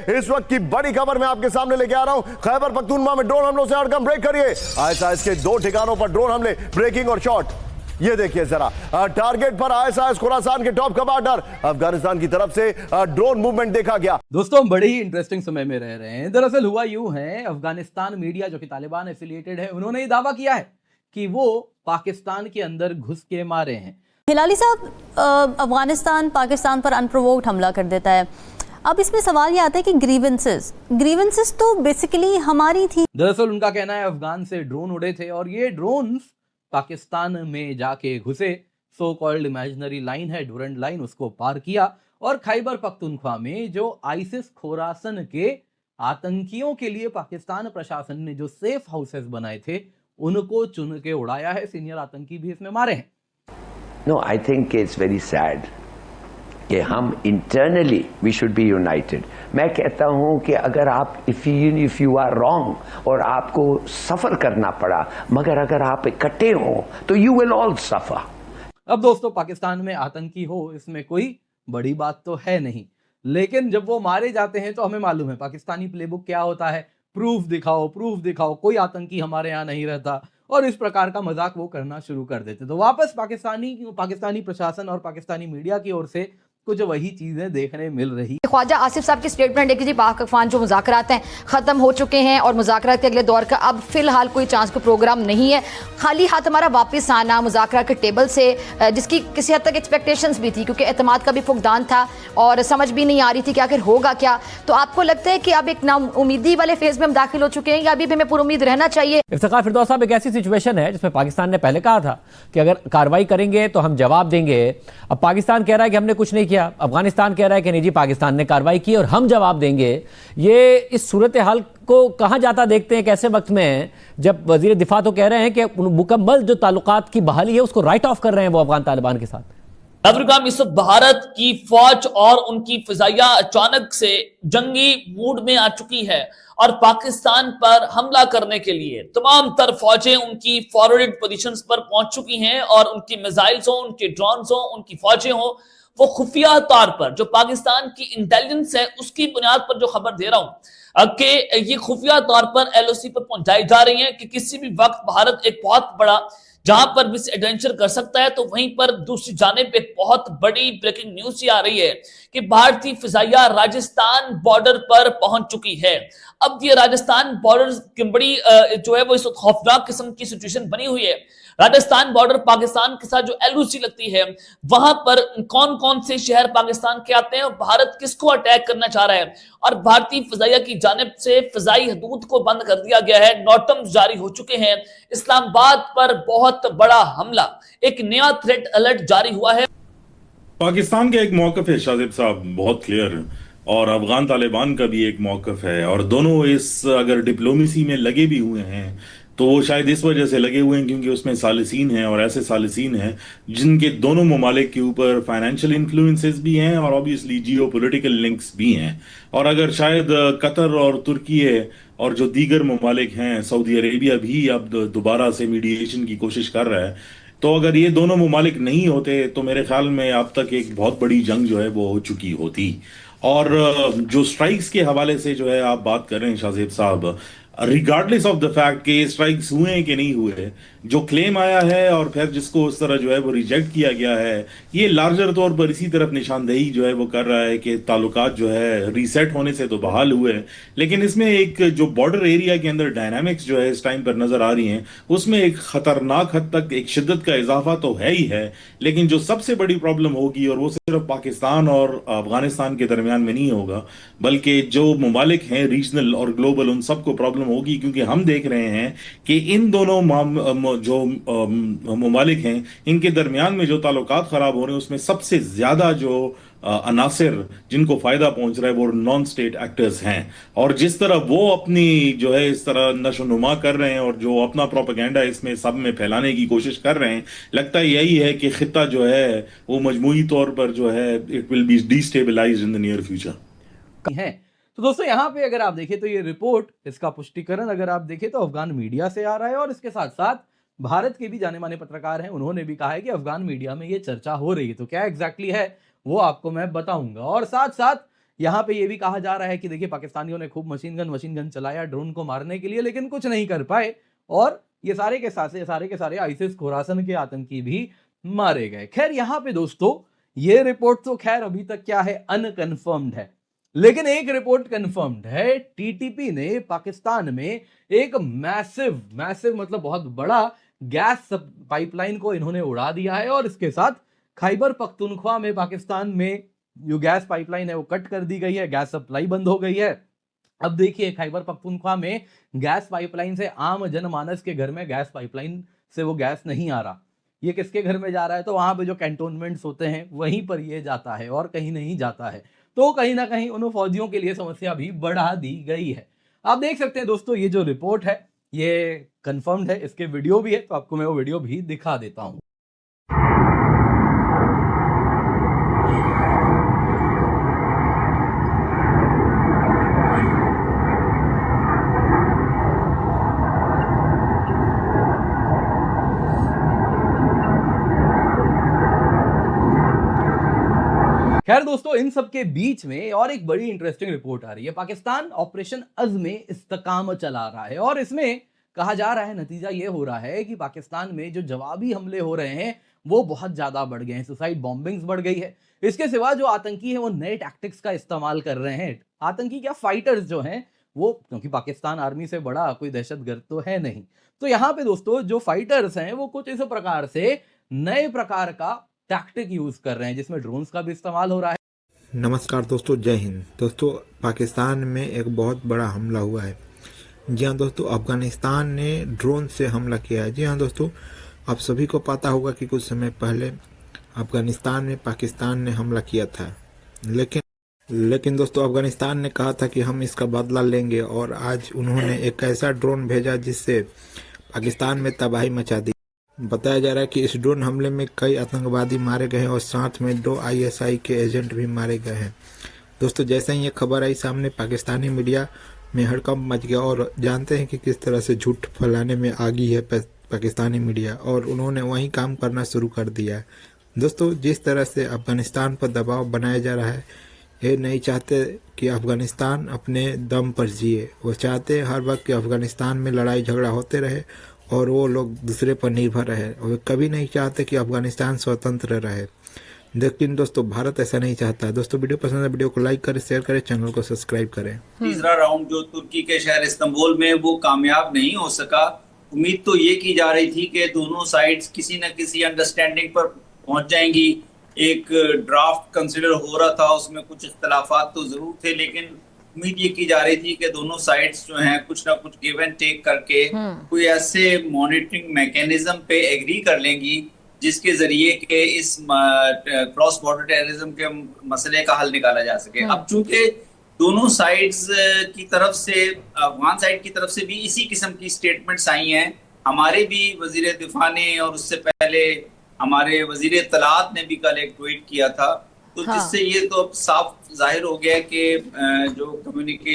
इस वक्त की बड़ी खबर मैं आपके सामने लेके आ रहा हूं। खैबर पख्तूनख्वा में ड्रोन हमलों से हड़कंप ब्रेक करिए। आईएसआईएस के 2 ठिकानों पर ड्रोन हमले, ब्रेकिंग और शॉट। ये देखिए जरा, टारगेट पर आईएसआईएस खुरासान के टॉप कमांडर अफगानिस्तान की तरफ से ड्रोन मूवमेंट देखा गया। दोस्तों, हम बड़े ही इंटरेस्टिंग समय में रह रहे हैं। दरअसल हुआ यूं है, अफगानिस्तान मीडिया जो कि तालिबान एफिलिएटेड है, उन्होंने ये दावा किया है कि वो पाकिस्तान के अंदर घुस के मारे हैं। हिलाली साहब, अफगानिस्तान पाकिस्तान पर अनप्रोवोक्ड हमला कर देता है। अब इसमें सवाल ये आता है कि ग्रीवेंसेस तो बेसिकली हमारी थी। दरअसल उनका कहना है अफगान से ड्रोन उड़े थे और ये ड्रोन पाकिस्तान में जाके घुसे। सो कॉल्ड इमेजिनरी लाइन है, डुरंड लाइन, उसको पार किया और खैबर पख्तूनख्वा में जो आईसिस खोरासन के आतंकियों के लिए पाकिस्तान प्रशासन ने जो सेफ हाउसेस बनाए थे, उनको चुन के उड़ाया है। सीनियर आतंकी भी इसमें मारे हैं। No, I think it's very sad कि हम internally we should be united. मैं कहता हूँ कि अगर आप if you are wrong और आपको सफ़र करना पड़ा, मगर अगर आप इकट्ठे हो तो you will all suffer. अब दोस्तों, पाकिस्तान में आतंकी हो इसमें कोई बड़ी बात तो है नहीं, लेकिन जब वो मारे जाते हैं तो हमें मालूम है पाकिस्तानी प्लेबुक क्या होता है। प्रूफ दिखाओ, कोई आतंकी हमारे यहाँ नहीं रहता, और इस प्रकार का मजाक वो करना शुरू कर देते। तो वापस पाकिस्तानी प्रशासन और पाकिस्तानी मीडिया की ओर से कुछ वही चीजें देखने मिल रही। ख्वाजा आसिफ साहब की स्टेटमेंट है कि जी पाक अफगान जो मुज़ाकरात हैं ख़त्म हो चुके हैं और मुज़ाकरात के अगले दौर का अब फिलहाल कोई चांस का प्रोग्राम नहीं है। खाली हाथ हमारा वापस आना मुज़ाकरात के टेबल से, जिसकी किसी हद तक एक्सपेक्टेशंस भी थी, क्योंकि एतमाद का भी फुकदान था और समझ भी नहीं आ रही थी कि आखिर होगा क्या। तो आपको लगता है कि अब एक नाउमीदी वाले फेज में हम दाखिल हो चुके हैं या अभी भी हमें पूरी उम्मीद रहना चाहिए? इफ्तिखार फिरदौस साहब, एक ऐसी सिचुएशन है जिसमें पाकिस्तान ने पहले कहा था कि अगर कार्रवाई करेंगे तो हम जवाब देंगे। अब पाकिस्तान कह रहा है कि हमने कुछ नहीं किया, अफगानिस्तान कह रहा है कि नहीं जी पाकिस्तान ने कार्रवाई की और हम जवाब देंगे। ये इस सूरत हाल को कहां जाता देखते हैं कैसे वक्त में, जब वजीर दिफा तो कह रहे हैं कि मुकम्मल जो ताल्लुकात की बहाली है उसको राइट ऑफ कर रहे हैं वो अफगान तालिबान के साथ। अफ्रीका इस वक्त भारत की फौज और उनकी फिजाइया अचानक से जंगी मूड में आ चुकी है और पाकिस्तान पर हमला करने के लिए तमाम तर फौजें उनकी फॉरवर्ड पोजीशंस पर पहुंच चुकी हैं और उनकी मिसाइल्स हो, उनके ड्रोन्स हो, उनकी फौजें हो, वो खुफिया तौर पर जो पाकिस्तान की इंटेलिजेंस है उसकी बुनियाद पर जो खबर दे रहा हूं कि ये खुफिया तौर पर एलओसी पर पहुंचाई जा रही है कि किसी भी वक्त भारत एक बहुत बड़ा जहां पर भी एडवेंचर कर सकता है। तो वहीं पर दूसरी जानिब एक बहुत बड़ी ब्रेकिंग न्यूज ये आ रही है कि भारतीय फिजाइया राजस्थान बॉर्डर पर पहुंच चुकी है। अब ये राजस्थान बॉर्डर की बड़ी जो है वो इस खौफनाक किस्म की सिचुएशन बनी हुई है। राजस्थान बॉर्डर पाकिस्तान के साथ जो एलओसी लगती है, वहां पर कौन कौन से शहर पाकिस्तान के आते हैं और भारत किसको अटैक करना चाह रहा है, और भारतीय फिजाइया की जानिब से फिजाई हदूद को बंद कर दिया गया है। नोटम्स जारी हो चुके हैं। इस्लामाबाद पर बहुत बड़ा हमला, एक नया थ्रेट अलर्ट जारी हुआ है। पाकिस्तान का एक मौकफ है शाजिब साहब बहुत क्लियर, और अफगान तालिबान का भी एक मौकफ है, और दोनों इस अगर डिप्लोमेसी में लगे भी हुए हैं तो वो शायद इस वजह से लगे हुए हैं क्योंकि उसमें सालिसीन हैं, और ऐसे सालिसीन हैं जिनके दोनों ममालिक के ऊपर फाइनेंशियल इन्फ्लुएंसेस भी हैं और ऑब्वियसली जियो पोलिटिकल लिंक्स भी हैं। और अगर शायद कतर और तुर्की और जो दीगर ममालिक हैं, सऊदी अरेबिया भी अब दोबारा से मीडिएशन की कोशिश कर रहा है, तो अगर ये दोनों ममालिक नहीं होते तो मेरे ख्याल में अब तक एक बहुत बड़ी जंग जो है वो हो चुकी होती। और जो स्ट्राइक्स के हवाले से जो है आप बात कर रहे हैं शाजिब साहब, रिगार्डलेस ऑफ द फैक्ट कि स्ट्राइक्स हुए हैं कि नहीं हुए, जो क्लेम आया है और फिर जिसको उस तरह जो है वो रिजेक्ट किया गया है, ये लार्जर तौर पर इसी तरफ निशानदेही जो है वो कर रहा है कि ताल्लुकात जो है रीसेट होने से तो बहाल हुए, लेकिन इसमें एक जो बॉर्डर एरिया के अंदर डायनामिक्स जो है इस टाइम पर नजर आ रही हैं, उसमें एक खतरनाक हद तक एक शिद्दत का इजाफा तो है ही है, लेकिन जो सबसे बड़ी प्रॉब्लम होगी, और वो सिर्फ पाकिस्तान और अफगानिस्तान के दरमियान में नहीं होगा बल्कि जो ममालिक हैं रीजनल और ग्लोबल, उन सबको प्रॉब्लम होगी, क्योंकि हम देख रहे हैं कि इन दोनों जो ममालिक हैं इनके दरमियान में जो ताल्लुकात खराब हो रहे हैं उसमें सबसे ज्यादा जो अनासिर जिनको फायदा पहुंच रहा है वो नॉन स्टेट एक्टर्स हैं। और जिस तरह वो अपनी जो है इस तरह नशोनुमा कर रहे हैं और जो अपना प्रोपेगेंडा इसमें सब में फैलाने की कोशिश कर रहे हैं, लगता है यही है कि खित्ता जो है वो मजमूई तौर पर जो है it will be destabilized in the near future है। तो दोस्तों, यहाँ पे अगर आप देखें तो ये रिपोर्ट, इसका पुष्टिकरण अगर आप देखें तो अफगान मीडिया से आ रहा है, और इसके साथ साथ भारत के भी जाने माने पत्रकार हैं, उन्होंने भी कहा है कि अफगान मीडिया में ये चर्चा हो रही है। तो क्या एग्जैक्टली है वो आपको मैं बताऊंगा। और साथ साथ यहाँ पे ये भी कहा जा रहा है कि देखिए पाकिस्तानियों ने खूब मशीन गन चलाया ड्रोन को मारने के लिए, लेकिन कुछ नहीं कर पाए और ये सारे के सारे आईसिस खुरासन के आतंकी भी मारे गए। खैर यहाँ पे दोस्तों ये रिपोर्ट तो खैर अभी तक क्या है, अनकन्फर्म्ड है, लेकिन एक रिपोर्ट कंफर्म्ड है। टीटीपी ने पाकिस्तान में एक मैसिव मतलब बहुत बड़ा गैस पाइपलाइन को इन्होंने उड़ा दिया है और इसके साथ खैबर पख्तूनख्वा में पाकिस्तान में जो गैस पाइपलाइन है वो कट कर दी गई है, गैस सप्लाई बंद हो गई है। अब देखिए खैबर पख्तूनख्वा में गैस पाइपलाइन से आम जनमानस के घर में गैस पाइपलाइन से वो गैस नहीं आ रहा, ये किसके घर में जा रहा है? तो वहां पे जो कैंटोनमेंट्स होते हैं वहीं पर ये जाता है और कहीं नहीं जाता है। तो कहीं ना कहीं उन फौजियों के लिए समस्या भी बढ़ा दी गई है। आप देख सकते हैं दोस्तों ये जो रिपोर्ट है ये कंफर्म्ड है, इसके वीडियो भी है, तो आपको मैं वो वीडियो भी दिखा देता हूं। खैर दोस्तों इन सब के बीच में और एक बड़ी इंटरेस्टिंग रिपोर्ट आ रही है। पाकिस्तान ऑपरेशन अज़्म इस्तेकाम चला रहा है और इसमें कहा जा रहा है, नतीजा ये हो रहा है कि पाकिस्तान में जो जवाबी हमले हो रहे हैं वो बहुत ज्यादा बढ़ गए हैं, सुसाइड बॉम्बिंग्स बढ़ गई है। इसके सिवा जो आतंकी है वो नए टैक्टिक्स का इस्तेमाल कर रहे हैं। आतंकी क्या, फाइटर्स जो हैं वो, क्योंकि पाकिस्तान आर्मी से बड़ा कोई दहशतगर्द तो है नहीं, तो यहाँ पे दोस्तों जो फाइटर्स हैं वो कुछ इस प्रकार से नए प्रकार का टैक्टिक यूज कर रहे हैं जिसमें ड्रोन्स का भी इस्तेमाल हो रहा है। नमस्कार दोस्तों, जय हिंद। दोस्तों पाकिस्तान में एक बहुत बड़ा हमला हुआ है। जी हाँ दोस्तों, अफगानिस्तान ने ड्रोन से हमला किया है। जी हाँ दोस्तों, आप सभी को पता होगा कि कुछ समय पहले अफगानिस्तान में पाकिस्तान ने हमला किया था, लेकिन दोस्तों अफगानिस्तान ने कहा था कि हम इसका बदला लेंगे और आज उन्होंने एक ऐसा ड्रोन भेजा जिससे पाकिस्तान में तबाही मचा दी। बताया जा रहा है कि इस ड्रोन हमले में कई आतंकवादी मारे गए हैं और साथ में 2 ISI के एजेंट भी मारे गए हैं। दोस्तों जैसे ही ये खबर आई सामने, पाकिस्तानी मीडिया में हड़कंप मच गया और जानते हैं कि किस तरह से झूठ फैलाने में आगी है पाकिस्तानी मीडिया, और उन्होंने वही काम करना शुरू कर दिया है। दोस्तों जिस तरह से अफगानिस्तान पर दबाव बनाया जा रहा है, ये नहीं चाहते कि अफगानिस्तान अपने दम पर जिए, वो चाहते हर वक्त कि अफगानिस्तान में लड़ाई झगड़ा होते रहे और वो लोग दूसरे पर निर्भर रहे, और कभी नहीं चाहते कि अफगानिस्तान स्वतंत्र रहे। लेकिन दोस्तों भारत ऐसा नहीं चाहता। दोस्तों वीडियो पसंद है, वीडियो को लाइक करें, शेयर करें, चैनल को सब्सक्राइब करें। तीसरा राउंड जो तुर्की के शहर इस्तांबुल में वो कामयाब नहीं हो सका। उम्मीद तो ये की जा रही थी कि दोनों साइड्स किसी न किसी अंडरस्टैंडिंग पर पहुंच जाएंगी। एक ड्राफ्ट कंसिडर हो रहा था, उसमें कुछ इख्तलाफात तो जरूर थे, लेकिन उम्मीद ये की जा रही थी कि दोनों साइड्स जो हैं कुछ ना कुछ गिव एंड टेक करके कोई ऐसे मॉनिटरिंग मैकेनिज्म पे एग्री कर लेंगी जिसके जरिए के इस क्रॉस बॉर्डर टेररिज्म के मसले का हल निकाला जा सके। अब चूंकि दोनों साइड्स की तरफ से, अफगान साइड की तरफ से भी इसी किस्म की स्टेटमेंट्स आई हैं, हमारे भी वजीर दिफा ने और उससे पहले हमारे वजीर इत्तलात ने भी कल एक ट्वीट किया था, तो जिससे ये तो अब साफ जाहिर हो गया कि जो कम्युनिकेशन